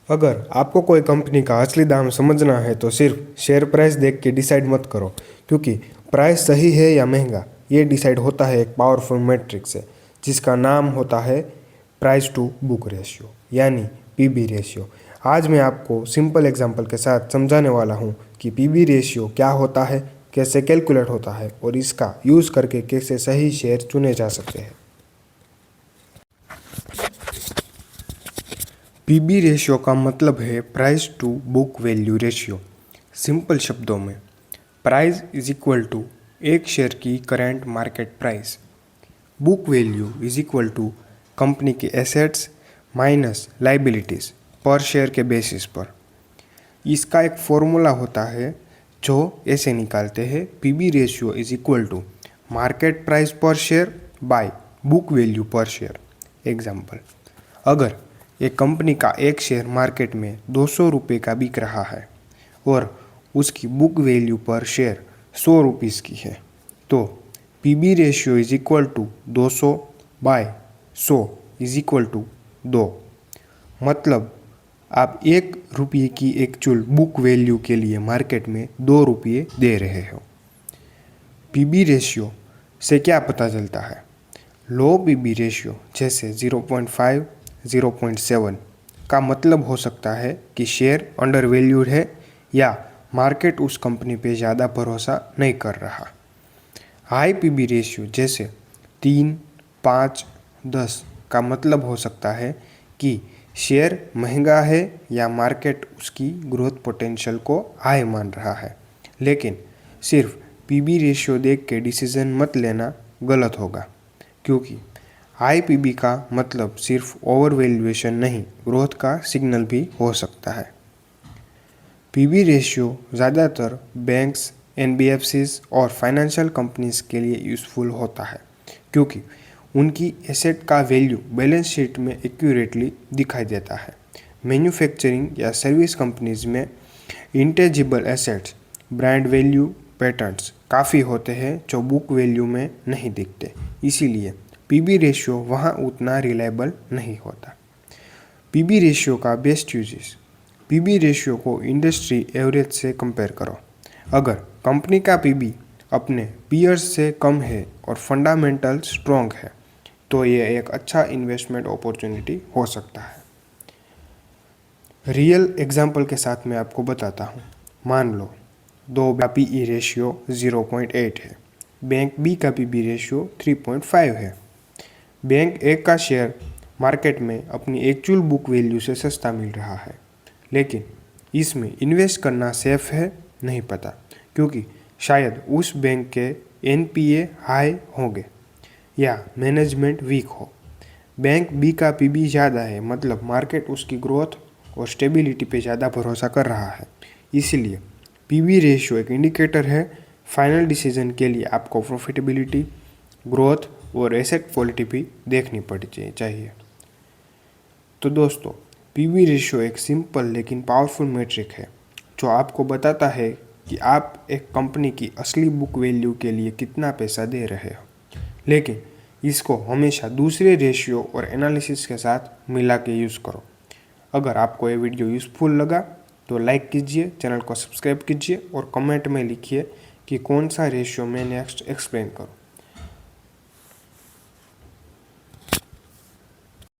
अगर आपको कोई कंपनी का असली दाम समझना है तो सिर्फ शेयर प्राइस देख के डिसाइड मत करो, क्योंकि प्राइस सही है या महंगा ये डिसाइड होता है एक पावरफुल मैट्रिक्स से, जिसका नाम होता है प्राइस टू बुक रेशियो यानी पीबी रेशियो। आज मैं आपको सिंपल एग्जांपल के साथ समझाने वाला हूँ कि पीबी रेशियो क्या होता है, कैसे कैलकुलेट होता है और इसका यूज़ करके कैसे सही शेयर चुने जा सकते हैं। पीबी रेशियो का मतलब है price to book value ratio. Simple शब्दों में प्राइस इज इक्वल टू एक शेयर की current market price, book value is equal to company की assets minus liabilities per share के बेसिस पर। इसका एक फॉर्मूला होता है जो ऐसे निकालते हैं, PB ratio is equal to market price per share by book value per share. Example, अगर एक कंपनी का एक शेयर मार्केट में 200 रुपये का बिक रहा है और उसकी book value per share 100 rupees की है, तो PB ratio is equal to 200 by 100 is equal to 2। मतलब आप 1 रुपये की एक्चुअल बुक वैल्यू के लिए मार्केट में 2 रुपये दे रहे हो। पीबी रेशियो से क्या पता चलता है? लो पीबी रेशियो जैसे 0.5, 0.7 का मतलब हो सकता है कि शेयर अंडर वैल्यूड है या मार्केट उस कंपनी पे ज़्यादा भरोसा नहीं कर रहा। हाई पीबी रेशियो जैसे 3, 5, 10 का मतलब हो सकता है कि शेयर महंगा है या मार्केट उसकी ग्रोथ पोटेंशियल को हाई मान रहा है। लेकिन सिर्फ पीबी रेशियो देख के डिसीजन मत लेना, गलत होगा, क्योंकि हाई पीबी का मतलब सिर्फ ओवर वैल्यूएशन नहीं, ग्रोथ का सिग्नल भी हो सकता है। पीबी रेशियो ज़्यादातर बैंक्स, एनबीएफसीज और फाइनेंशियल कंपनीज के लिए यूज़फुल होता है, क्योंकि उनकी एसेट का वैल्यू बैलेंस शीट में एक्यूरेटली दिखाई देता है। मैन्युफैक्चरिंग या सर्विस कंपनीज में इंटेजिबल एसेट्स, ब्रांड वैल्यू, पैटर्न्स काफ़ी होते हैं जो बुक वैल्यू में नहीं दिखते, इसीलिए पीबी रेशियो वहाँ उतना रिलायबल नहीं होता। पीबी रेशियो का बेस्ट यूजेस, पीबी रेशियो को इंडस्ट्री एवरेज से कंपेयर करो। अगर कंपनी का पीबी अपने पीयर्स से कम है और फंडामेंटल स्ट्रॉन्ग है, तो ये एक अच्छा इन्वेस्टमेंट अपॉर्चुनिटी हो सकता है। रियल एग्जाम्पल के साथ मैं आपको बताता हूँ। मान लो 2 का पीई रेशियो 0.8 है, बैंक बी का पीबी रेशियो 3.5 है। बैंक ए का शेयर मार्केट में अपनी एक्चुअल बुक वैल्यू से सस्ता मिल रहा है, लेकिन इसमें इन्वेस्ट करना सेफ है नहीं पता, क्योंकि शायद उस बैंक के एनपीए हाई होंगे या मैनेजमेंट वीक हो। बैंक बी का पीबी ज़्यादा है, मतलब मार्केट उसकी ग्रोथ और स्टेबिलिटी पे ज़्यादा भरोसा कर रहा है। इसीलिए पीबी रेशियो एक इंडिकेटर है। फाइनल डिसीजन के लिए आपको प्रॉफिटेबिलिटी, ग्रोथ और एसेट क्वालिटी भी देखनी पड़नी चाहिए। तो दोस्तों, पीबी रेशियो एक सिंपल लेकिन पावरफुल मैट्रिक है जो आपको बताता है कि आप एक कंपनी की असली बुक वैल्यू के लिए कितना पैसा दे रहे हो। लेकिन इसको हमेशा दूसरे रेशियो और एनालिसिस के साथ मिला के यूज़ करो। अगर आपको ये वीडियो यूज़फुल लगा तो लाइक कीजिए, चैनल को सब्सक्राइब कीजिए और कमेंट में लिखिए कि कौन सा रेशियो मैं नेक्स्ट एक्सप्लेन करूँ।